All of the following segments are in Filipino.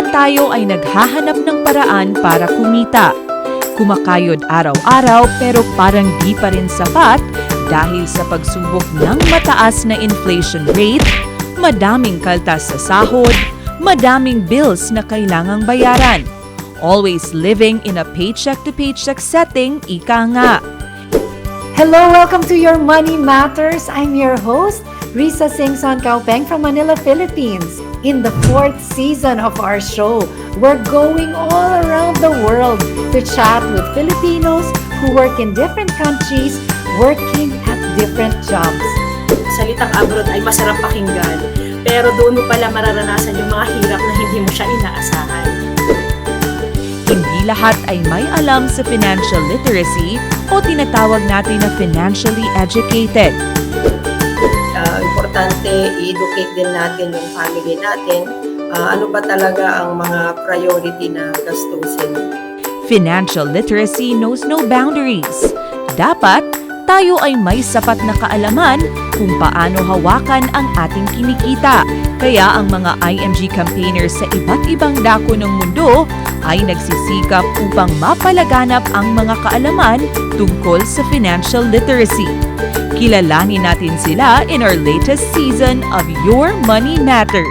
Lahat tayo ay naghahanap ng paraan para kumita. Kumakayod araw-araw pero parang di pa rin sapat dahil sa pagsubok ng mataas na inflation rate, madaming kaltas sa sahod, madaming bills na kailangang bayaran. Always living in a paycheck-to-paycheck setting, ika nga. Hello, welcome to Your Money Matters. I'm your host, Risa Singson Kaupeng from Manila, Philippines. In the 4th season of our show, we're going all around the world to chat with Filipinos who work in different countries, working at different jobs. Salitang abroad ay masarap pakinggan, pero doon mo pala mararanasan yung mga hirap na hindi mo siya inaasahan. Hindi lahat ay may alam sa financial literacy o tinatawag natin na financially educated. Importante i-educate din natin yung family natin. Ano ba talaga ang mga priority na gastusin? Financial literacy knows no boundaries. Dapat tayo ay may sapat na kaalaman kung paano hawakan ang ating kinikita. Kaya ang mga IMG campaigners sa iba't ibang dako ng mundo ay nagsisikap upang mapalaganap ang mga kaalaman tungkol sa financial literacy. Kilalanin natin sila in our latest season of Your Money Matters.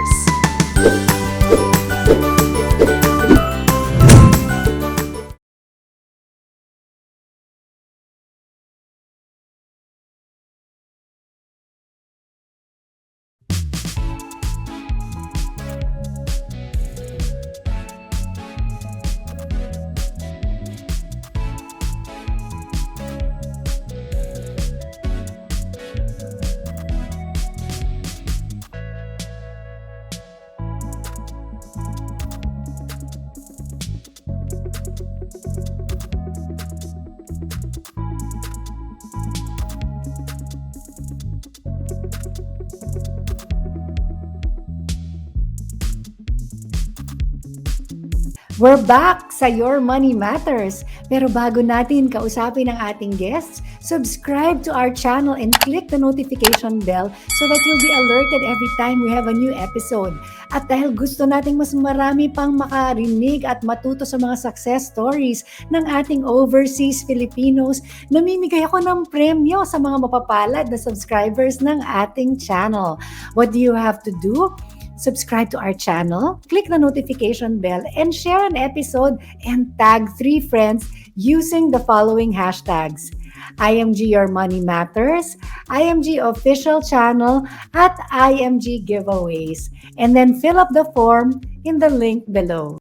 We're back sa Your Money Matters. Pero bago natin kausapin ang ating guests, subscribe to our channel and click the notification bell so that you'll be alerted every time we have a new episode. At dahil gusto nating mas marami pang makarinig at matuto sa mga success stories ng ating overseas Filipinos, namimigay ako ng premyo sa mga mapapalad na subscribers ng ating channel. What do you have to do? Subscribe to our channel, click the notification bell, and share an episode and tag 3 friends using the following hashtags: IMG Your Money Matters, IMG Official Channel, at IMG Giveaways. And then fill up the form in the link below.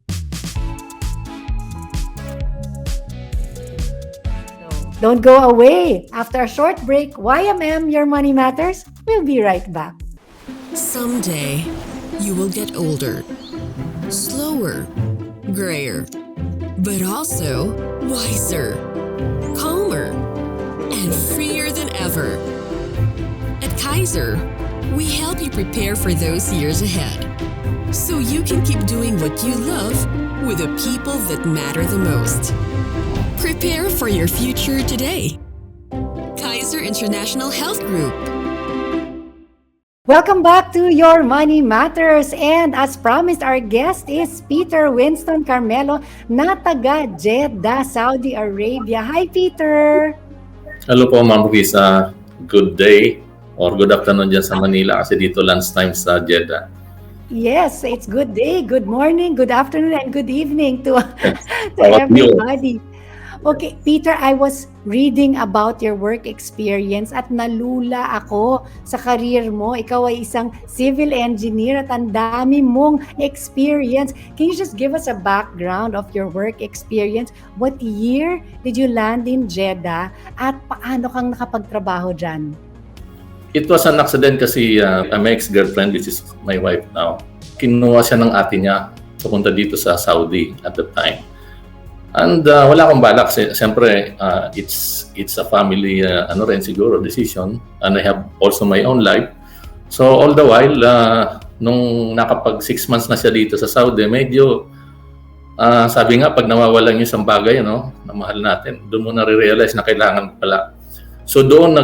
Don't go away. After a short break, YMM Your Money Matters. We'll be right back. Someday, you will get older, slower, grayer, but also wiser, calmer, and freer than ever. At Kaiser, we help you prepare for those years ahead, so you can keep doing what you love with the people that matter the most. Prepare for your future today. Kaiser International Health Group. Welcome back to Your Money Matters, and as promised, our guest is Peter Winston Carmelo na taga Jeddah, Saudi Arabia. Hi, Peter! Hello po, Ma'am Risa. Good day or good afternoon dyan sa Manila kasi dito lunchtime sa Jeddah. Yes, it's good day, good morning, good afternoon, and good evening to How about you? everybody. Okay, Peter, I was reading about your work experience at nalula ako sa career mo. Ikaw ay isang civil engineer at ang dami mong experience. Can you just give us a background of your work experience? What year did you land in Jeddah at paano kang nakapagtrabaho dyan? It was an accident kasi my ex-girlfriend, which is my wife now, kinuha siya ng ate niya papunta dito sa Saudi at the time. And wala akong balak. Siyempre, it's a family siguro decision, and I have also my own life. So all the while, nung nakapag 6 months na siya dito sa Saudi, medyo sabi nga pag nawawalan yung isang bagay na mahal natin, doon mo na-realize na kailangan pala. So doon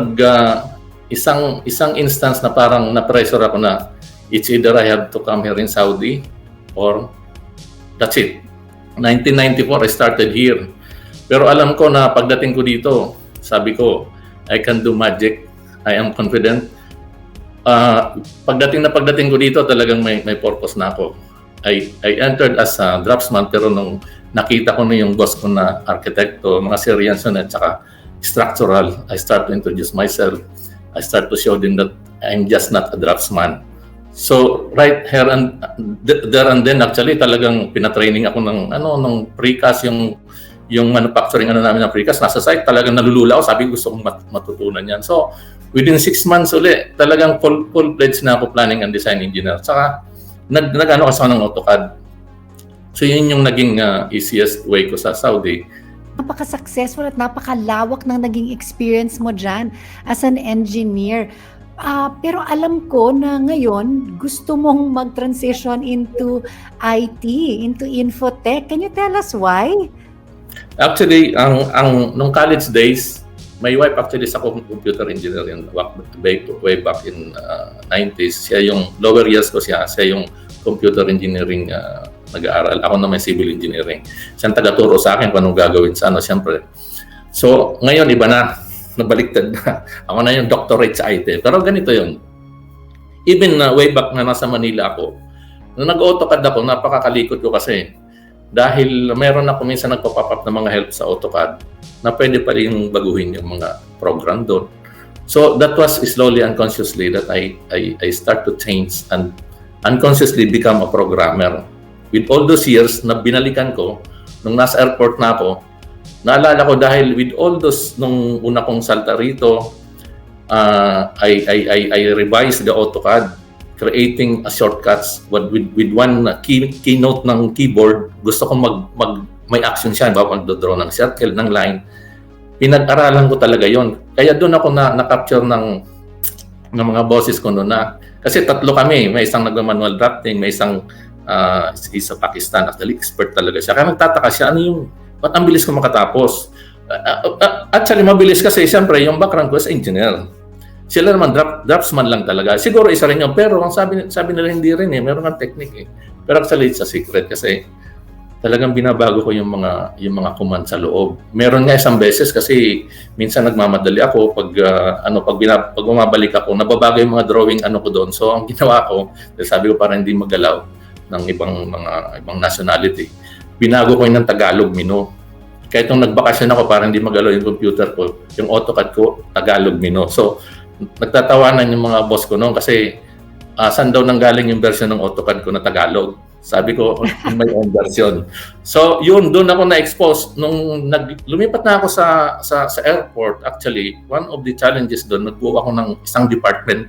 isang instance na parang na-pressure ako na it's either I have to come here in Saudi or That's it. 1994, I started here. Pero alam ko na pagdating ko dito, sabi ko, I can do magic. I am confident. Pagdating ko dito, talagang may purpose na ako. I entered as a draftsman, pero nung nakita ko na yung boss ko na arkitekto, mga Syrians na at saka structural, I start to introduce myself. I start to show them that I'm just not a draftsman. So right here and there and then, actually talagang pinatraining ako ng precast, yung manufacturing namin ng precast. Nasa site talagang nalulula ako, sabi gusto kong matutunan yan. So within 6 months uli, talagang full-fledged na ako planning and design engineer. Saka nag-ano kasi ako ng AutoCAD. So yun yung naging easiest way ko sa Saudi. Napaka-successful at napakalawak ng naging experience mo dyan as an engineer. Pero alam ko na ngayon gusto mong mag-transition into IT, into infotech. Can you tell us why? Actually, nung college days, my wife actually sa computer engineer way back in 90s. Siya yung lower years ko siya yung computer engineering nag-aaral. Ako naman civil engineering. Siya ang taga-turo sa akin kung anong gagawin sa siyempre. So, ngayon iba na. Nabaliktad na. Ako na yung doctorate sa IT. Pero ganito yun. Even way back na nasa Manila ako, nung nag-AutoCAD ako, napakakalikot ko kasi dahil meron ako minsan nagpa-pop up ng mga help sa AutoCAD na pwede pa rin baguhin yung mga program doon. So that was slowly unconsciously that I start to change and unconsciously become a programmer. With all those years na binalikan ko, nung nasa airport na ako, naalala ko dahil with all those nung una kong salta rito, I revised the AutoCAD, creating a shortcuts with one keynote ng keyboard. Gusto kong may action siya, mag-draw ng circle, ng line. Pinag-aralan ko talaga yon. Kaya doon ako na-capture ng mga bosses ko noon na, kasi tatlo kami, may isang nagma-manual drafting, may isang sa Pakistan, actually expert talaga siya. Kaya nagtataka siya, ba't ang bilis ko makatapos? Actually, mabilis kasi siyempre yung background ko is engineer. Sila naman draftsman lang talaga. Siguro isa rin yun, pero ang sabi nila hindi rin meron ng technique Pero actually it's a secret kasi talagang binabago ko yung mga command sa loob. Meron nga isang beses kasi minsan nagmamadali ako pag bumabalik ako, nababago yung mga drawing ko doon. So ang ginawa ko, sabi ko para hindi magalaw ng ibang nationality, binago ko yung ng Tagalog menu. Kahit nung nagbakasyon ako para hindi magalaw yung computer ko, yung AutoCAD ko, Tagalog menu. So, nagtatawanan yung mga boss ko noon kasi saan daw nanggaling yung version ng AutoCAD ko na Tagalog. Sabi ko, may own version. So, yun, doon ako na-expose. Nung lumipat na ako sa airport, actually, one of the challenges doon, nagbuo ako ng isang department,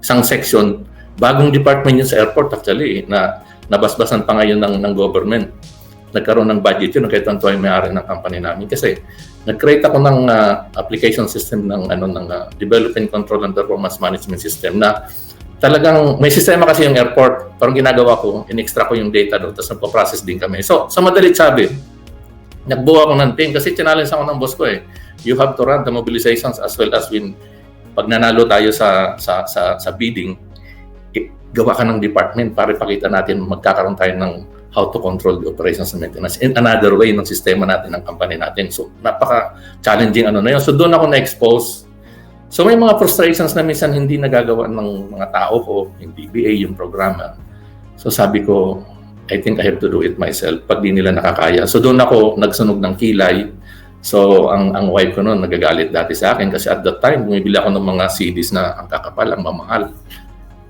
isang section. Bagong department yun sa airport actually, na nabasbasan pa ngayon ng government. Nagkaroon ng budget yun, kahit ito ay may-ari ng company namin. Kasi nag-create ako ng application system ng Development Control and Performance Management System na talagang may sistema kasi yung airport. Parang ginagawa ko, in-extract ko yung data doon, tapos nagpo-process din kami. So, sa madalit sabi, nagbuo ako ng team kasi challenge ako ng boss ko You have to run the mobilizations as well as pag nanalo tayo sa bidding, gawa ka ng department para ipakita natin magkakaroon tayo ng how to control the operations and maintenance in another way ng sistema natin, ng company natin. So, napaka-challenging na yun. So, doon ako na-expose. So, may mga frustrations na minsan hindi nagagawa ng mga tao ko, yung DBA, yung programa. So, sabi ko, I think I have to do it myself pag di nila nakakaya. So, doon ako nagsunog ng kilay. So, ang wife ko noon nagagalit dati sa akin kasi at that time, bumibili ako ng mga CDs na ang kakapal, ang mamahal.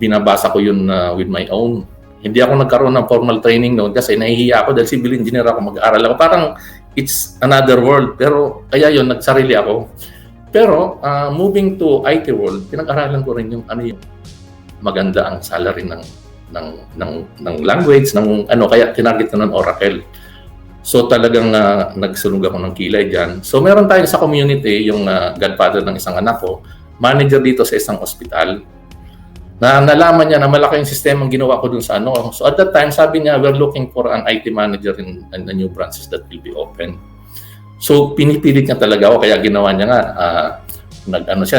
Binabasa ko yun with my own. Hindi ako nagkaroon ng formal training noon kasi nahihiya ako dahil civil engineer ako, mag-aaral ako. Parang it's another world. Pero kaya yun, nagsarili ako. Pero moving to IT world, pinag-aralan ko rin yung maganda ang salary ng language, kaya tinarget ko ng Oracle. So talagang nagsunog ako ng kilay dyan. So meron tayo sa community, yung godfather ng isang anak ko, manager dito sa isang ospital. Na nalaman niya na malaki yung sistema ang ginawa ko dun sa So at that time, sabi niya, we're looking for an IT manager in the new branches that will be open. So pinipilit niya talaga ako, kaya ginawa niya nga,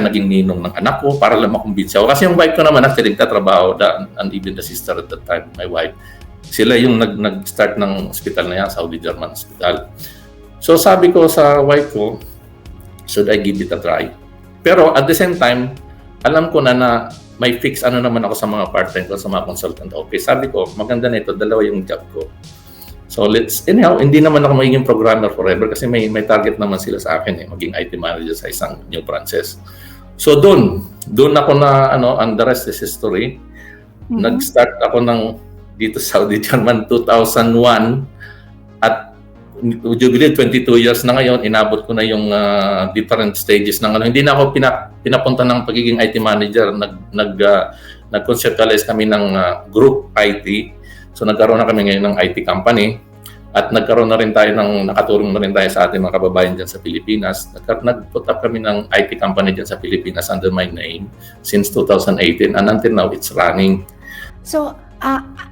naging ninong ng anak ko para lang makumbinsi ako. Kasi yung wife ko naman actually nagtatrabaho, and even the sister at that time, my wife, Sila yung nag-start ng hospital na yan, Saudi German Hospital. So sabi ko sa wife ko, should I give it a try? Pero at the same time, alam ko na may fix naman ako sa mga part-time ko, sa mga consultant office. Sabi ko, maganda na ito, dalawa yung job ko. So anyhow, hindi naman ako magiging programmer forever kasi may target naman sila sa akin maging IT manager sa isang new branches. So doon ako na and the rest is history. Nag-start ako dito sa Saudi German 2001 at would you believe 22 years na ngayon, inabot ko na yung different stages ng hindi na ako pinapunta ng pagiging IT manager. Nag-conceptualize kami ng group IT. So nagkaroon na kami ngayon ng IT company at nakatulong na rin tayo sa ating mga kababayan dyan sa Pilipinas. Nag-put up kami ng IT company dyan sa Pilipinas under my name since 2018 and until now it's running. So,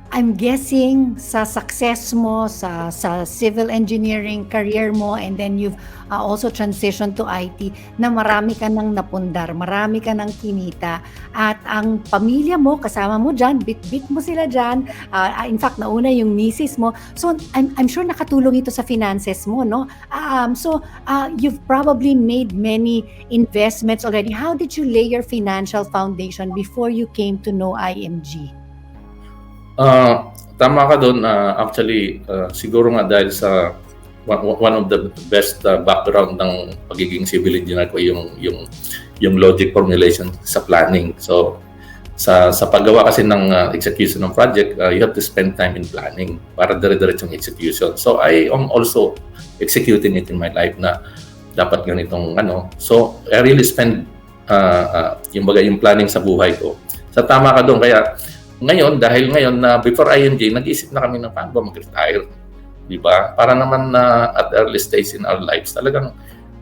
I'm guessing sa success mo sa civil engineering career mo, and then you've also transitioned to IT, na marami ka nang napundar, marami ka nang kinita, at ang pamilya mo, kasama mo dyan, bit-bit mo sila dyan, in fact, nauna yung misis mo, so I'm sure nakatulong ito sa finances mo, no? You've probably made many investments already. How did you lay your financial foundation before you came to know IMG? Tama ka doon. Actually, siguro nga dahil sa one of the best background ng pagiging civil engineer ko yung logic formulation sa planning. So, sa paggawa kasi ng execution ng project, you have to spend time in planning para dire-diretsong execution. So, I am also executing it in my life na dapat ganitong So, I really spend yung planning sa buhay ko. Sa tama ka doon, kaya dahil ngayon na before IMG, nag-isip na kami ng paano ba mag-retire. Di ba? Para naman na at early stage in our lives, talagang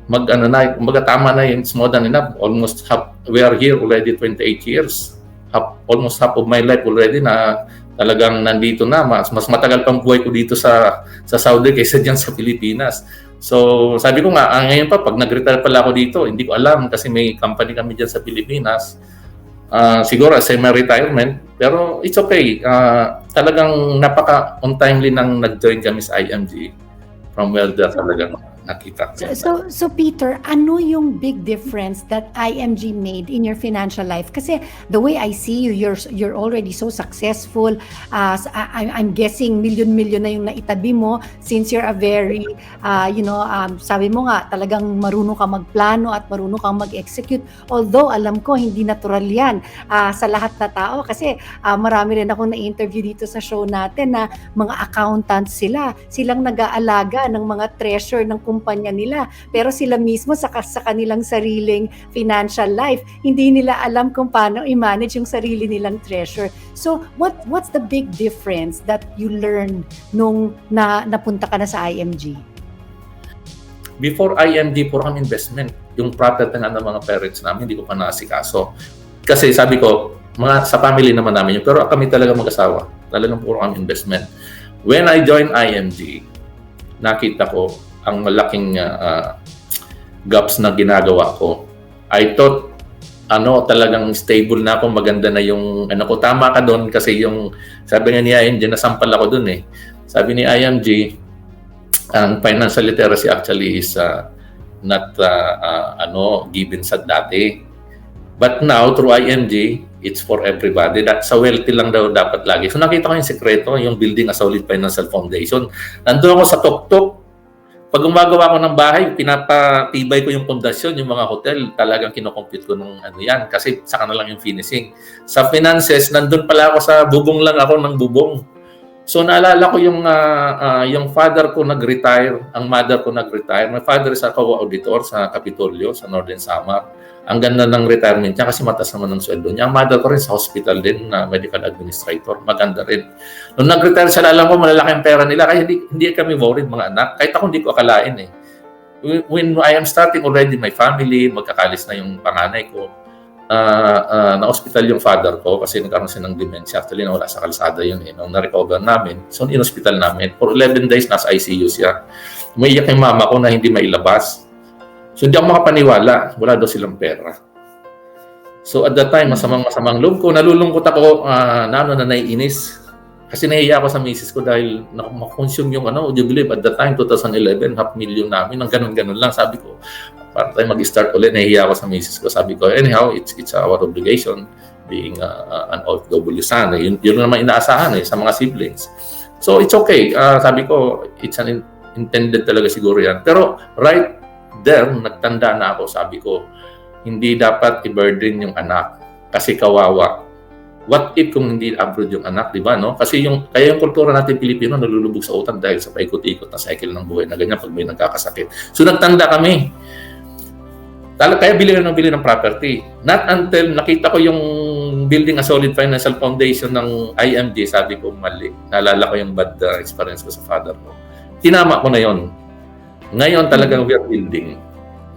tama na yun, it's more than enough. We are here already 28 years. Almost half of my life already na talagang nandito na. Mas matagal pang buhay ko dito sa Saudi kaysa dyan sa Pilipinas. So, sabi ko nga, ngayon pa, pag nag-retire pala ako dito, hindi ko alam kasi may company kami dyan sa Pilipinas. Siguro semi-retirement, pero it's okay. Talagang napaka-untimely nang nag-join kami sa IMG from where talagang nakita. So Peter, ano yung big difference that IMG made in your financial life? Kasi the way I see you, you're already so successful. I'm guessing milyon-milyon na yung naitabi mo since you're a very, sabi mo nga, talagang marunong ka magplano at marunong kang mag-execute. Although, alam ko, hindi natural yan sa lahat na tao. Kasi marami rin akong na-interview dito sa show natin na mga accountants silang nag-aalaga ng mga treasure ng kumpanya nila, pero sila mismo sa kanilang sariling financial life, hindi nila alam kung paano i-manage yung sarili nilang treasure. So, what's the big difference that you learned nung napunta ka na sa IMG? Before IMG, puro kami investment. Yung property ng mga parents namin, hindi ko pa naasikaso. Kasi sabi ko, sa family naman namin yun, pero kami talaga mag-asawa. Talagang puro kami investment. When I joined IMG, nakita ko ang malaking gaps na ginagawa ko. I thought, talagang stable na ako, maganda na yung, tama ka doon kasi yung, sabi nga ni IMG, nasampal ako doon eh. Sabi ni IMG, ang financial literacy actually is not given sa dati. But now, through IMG, it's for everybody. Sa wealthy lang daw dapat lagi. So nakita ko yung sekreto, yung building a solid financial foundation. Nandun ako sa tuktok. Pag gumagawa ko ng bahay, pinapatibay ko yung pundasyon, yung mga hotel, talagang kinocompute ko ng yan. Kasi saka na lang yung finishing. Sa finances, nandun pala ako sa bubong lang ako ng bubong. So naalala ko yung father ko nag-retire, ang mother ko nag-retire. My father is a co-auditor sa Capitolio, sa Northern Samar. Ang ganda ng retirement niya kasi mataas naman ng sweldo niya. Ang mother ko rin sa hospital din na medical administrator. Maganda rin. Nung nag-retire sila, alam ko malalaki ang pera nila. Kaya hindi kami worried mga anak. Kahit ako hindi ko akalain eh. When I am starting already my family, magkakalis na yung panganay ko, na-hospital yung father ko kasi nagkaroon siya ng dementia. Actually, nawala sa kalsada yun eh. Nung na-recover namin, so in-hospital namin. For 11 days, nasa ICU siya. Umiiyak yung mama ko na hindi mailabas. So hindi ako makapaniwala, wala daw silang pera. So at that time, masamang loob ko, nalulungkot ako, na naiinis. Kasi nahiya ako sa misis ko dahil makonsume yung would you believe, at the time, 2011, 500,000 namin, ng ganun-ganun lang. Sabi ko, para tayo mag-start ulit, nahiya ako sa misis ko. Sabi ko, anyhow, it's our obligation being an OFW son. Yun naman inaasahan sa mga siblings. So, it's okay. Sabi ko, it's an intended talaga siguro yan. Pero right there, nagtanda na ako, sabi ko, hindi dapat i-burden yung anak kasi kawawa. What if kung hindi abroad yung anak, di ba, no? Kasi kaya yung kultura natin Pilipino nalulubog sa utang dahil sa paikot-ikot na cycle ng buhay na ganyan pag may nagkakasakit. So nagtanda kami. Kaya bili ng property. Not until nakita ko yung building a solid financial foundation ng IMG, sabi ko mali. Naalala ko yung bad experience ko sa father ko. Tinama ko na yon. Ngayon talagang we are building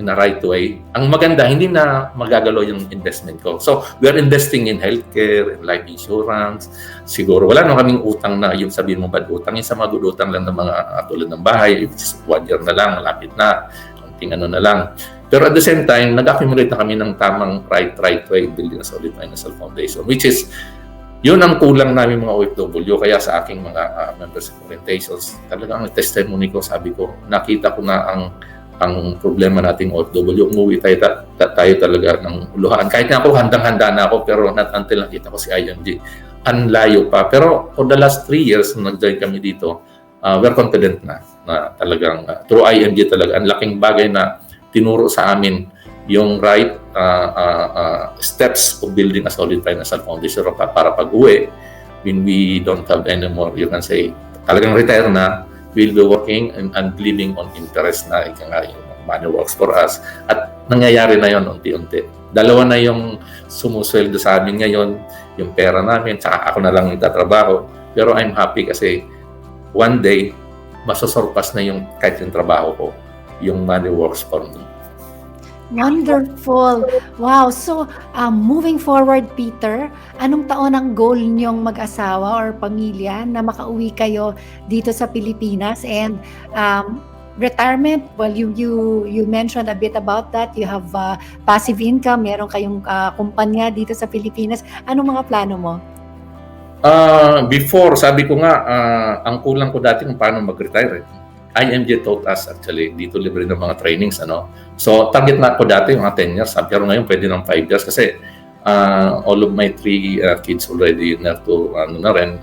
in a right way. Ang maganda, hindi na magagalaw yung investment ko. So, we are investing in healthcare, in life insurance. Siguro, wala naman kaming utang na yung sabihin mo bad utang. Yung sa mga good utang lang ng mga tulad ng bahay, which is 1 year na lang, malapit na, konting na lang. Pero at the same time, nag-accumulate na kami ng tamang right way building a solid financial foundation, which is, yun ang kulang namin mga OFW. Kaya sa aking mga membership orientations, talagang ang testimony ko, sabi ko, nakita ko na ang problema nating OFW, umuwi tayo talaga ng uluhan. Kahit nga ako, handang-handa na ako, pero not until nakita ko si IMG. Ang layo pa. Pero for the last 3 years, nung nag-join kami dito, we're confident na talagang through IMG talaga, ang laking bagay na tinuro sa amin yung right steps of building a solid financial foundation para pag-uwi, when we don't have anymore, you can say, talagang retire na, we'll be working and living on interest na yung money works for us. At nangyayari na yon unti-unti. 2 na yung sumusweldo sa amin ngayon, yung pera namin, saka ako na lang nagtatrabaho. Pero I'm happy kasi one day, masosurpass na yung kahit yung trabaho ko, yung money works for me. Wonderful. Wow. So, moving forward, Peter, anong taon ang goal niyong mag-asawa or pamilya na makauwi kayo dito sa Pilipinas? And retirement, well, you mentioned a bit about that. You have passive income. Meron kayong kumpanya dito sa Pilipinas. Anong mga plano mo? Before, sabi ko nga, ang kulang ko dati kung paano mag-retire. IMG taught us actually, dito libre ng mga trainings, So, target na ko dati yung mga 10 years, pero ngayon pwede ng 5 years kasi all of my 3 kids already na rin.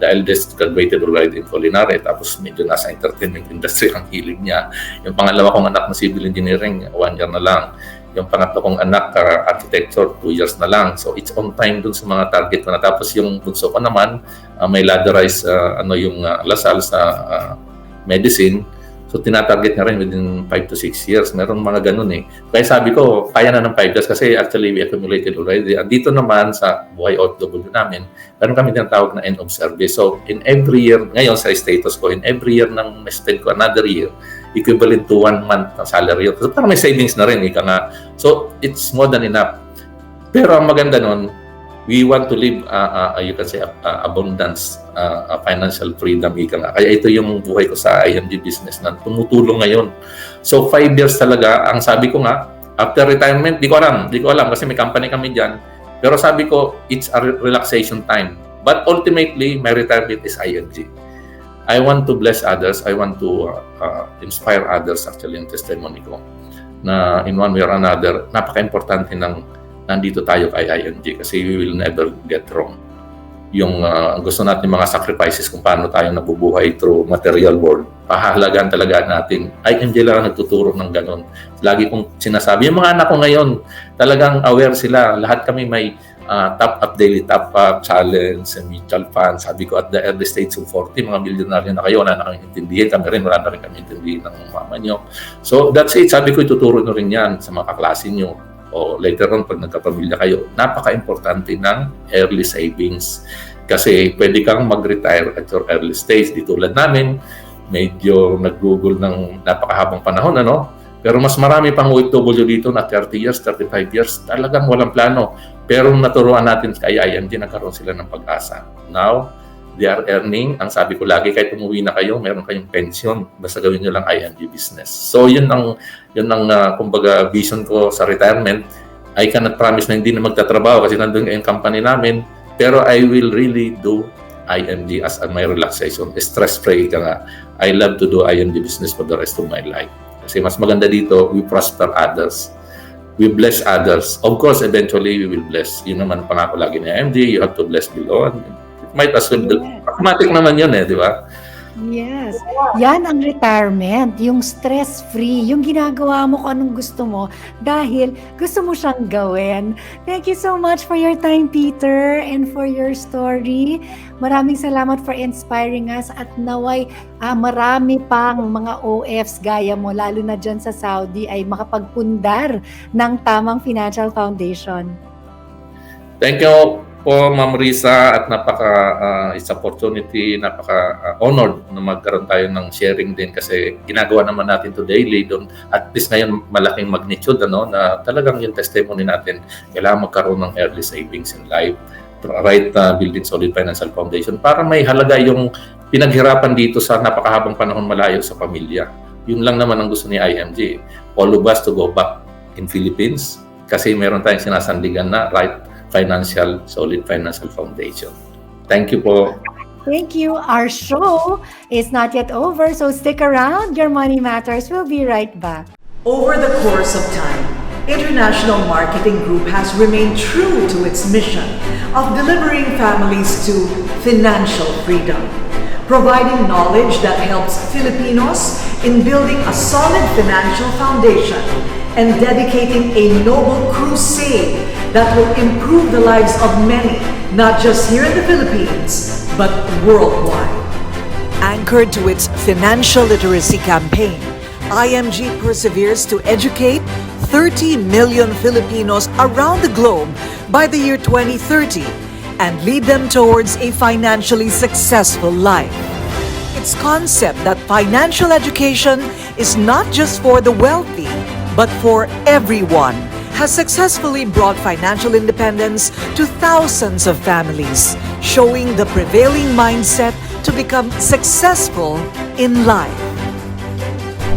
The eldest graduated already in culinary, tapos medyo nasa entertainment industry ang hilig niya. Yung pangalawa kong anak na civil engineering, 1 year na lang. Yung pangatlo kong anak, architecture, 2 years na lang. So, it's on time dun sa mga target ko na. Tapos yung bunso ko naman, may ladderized yung Lasal sa medicine. So, tinatarget na rin within 5 to 6 years. Meron mga ganun eh. Kaya sabi ko, kaya na ng 5 years kasi actually we accumulated already. At dito naman sa buhay OFW namin, meron kami tinatawag na end of service. So, in every year, ngayon sa status ko, in every year nang spend ko another year, equivalent to 1 month na salary. So, parang may savings na rin, ika nga. So, it's more than enough. Pero ang maganda nun, we want to live, you can say, abundance, financial freedom, ika nga. Kaya ito yung buhay ko sa IMG business na tumutulong ngayon. So, 5 years talaga. Ang sabi ko nga, after retirement, di ko alam kasi may company kami dyan. Pero sabi ko, it's a relaxation time. But ultimately, my retirement is IMG. I want to bless others. I want to inspire others, actually, yung testimony ko. Na in one way or another, napaka-importante ng nandito tayo kay IMG kasi we will never get wrong. Yung gusto natin mga sacrifices kung paano tayo nabubuhay through material world, pahahalagaan talaga natin. IMG lang nagtuturo ng ganun. Lagi kong sinasabi, yung mga anak ko ngayon, talagang aware sila. Lahat kami may top-up, daily top-up, challenge, mutual funds. Sabi ko, at the early stage of 40, mga milyonaryo na kayo, wala na kami intindihin. Kami rin, wala na rin kami intindihin ng mama nyo. So, that's it. Sabi ko, ituturo nyo rin yan sa mga kaklase nyo. O later on, pag nagkapamilya kayo, napaka-importante ng early savings. Kasi pwede kang mag-retire at your early stage. Di tulad namin, medyo nag-google ng napakahabang panahon, Pero mas marami pang OFW dito na 30 years, 35 years, talagang walang plano. Pero naturuan natin kay IMG, nagkaroon sila ng pag-asa. Now, they are earning. Ang sabi ko lagi, kahit umuwi na kayo, meron kayong pension. Basta gawin nyo lang IMG business. So, yun ang kumbaga, vision ko sa retirement. I cannot promise na hindi na magtatrabaho kasi nandun yung company namin. Pero I will really do IMG as my relaxation. Stress-free ka nga. I love to do IMG business for the rest of my life. Kasi mas maganda dito, we prosper others. We bless others. Of course, eventually, we will bless. Yun naman ang pangako lagi ni IMG, you have to bless below. It might as well, automatic naman yun di ba? Yes. Yan ang retirement, yung stress-free, yung ginagawa mo kung anong gusto mo dahil gusto mo siyang gawin. Thank you so much for your time, Peter, and for your story. Maraming salamat for inspiring us at naway marami pang mga OFs gaya mo, lalo na dyan sa Saudi, ay makapagpundar ng tamang financial foundation. Thank you po, Ma'am Risa, at it's opportunity, honored na magkaroon tayo ng sharing din kasi ginagawa naman natin to daily doon. At least ngayon malaking magnitude na talagang yung testimony natin, kailangan magkaroon ng early savings in life, right, building solid financial foundation para may halaga yung pinaghirapan dito sa napakahabang panahon malayo sa pamilya. Yun lang naman ang gusto ni IMG. All of us to go back in Philippines kasi meron tayong sinasandigan na right solid financial foundation. Thank you po. Thank you. Our show is not yet over, so stick around. Your Money Matters. We'll be right back. Over the course of time, International Marketing Group has remained true to its mission of delivering families to financial freedom, providing knowledge that helps Filipinos in building a solid financial foundation and dedicating a noble crusade that will improve the lives of many, not just here in the Philippines, but worldwide. Anchored to its financial literacy campaign, IMG perseveres to educate 30 million Filipinos around the globe by the year 2030 and lead them towards a financially successful life. Its concept that financial education is not just for the wealthy, but for everyone, has successfully brought financial independence to thousands of families, showing the prevailing mindset to become successful in life.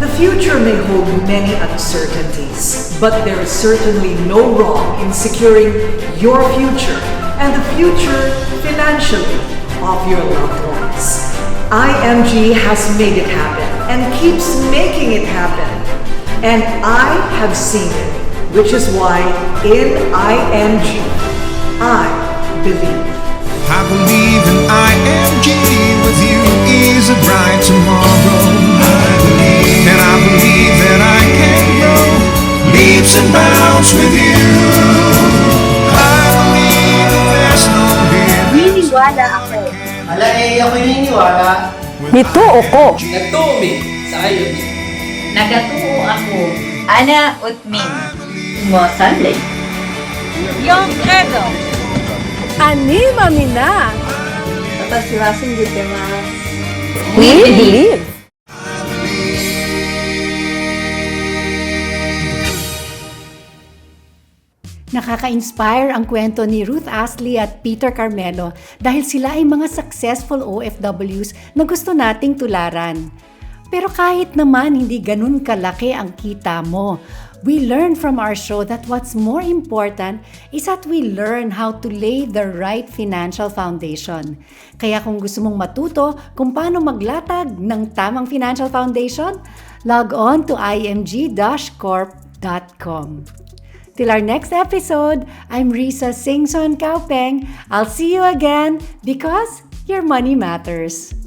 The future may hold many uncertainties, but there is certainly no wrong in securing your future and the future financially of your loved ones. IMG has made it happen and keeps making it happen. And I have seen it, which is why in IMG, I believe. I believe in IMG, with you is a bright tomorrow. I believe, and I believe that I can grow leaps and bounds with you. I believe that there's no limit. Niniwala ako. Ala ako niniwala. Nituo ko. Nagtumi sa kayo. Nagatuo ako. Ana Utmin. Mosanlay. Yung credo. Anima mina. Tatasiwasin dito mas. We believe. Nakaka-inspire ang kwento ni Ruth Astley at Peter Carmelo dahil sila ay mga successful OFWs na gusto nating tularan. Pero kahit naman hindi ganun kalaki ang kita mo, we learn from our show that what's more important is that we learn how to lay the right financial foundation. Kaya kung gusto mong matuto kung paano maglatag ng tamang financial foundation, log on to img-corp.com. Till our next episode, I'm Risa Singson Kaupeng. I'll see you again because your money matters.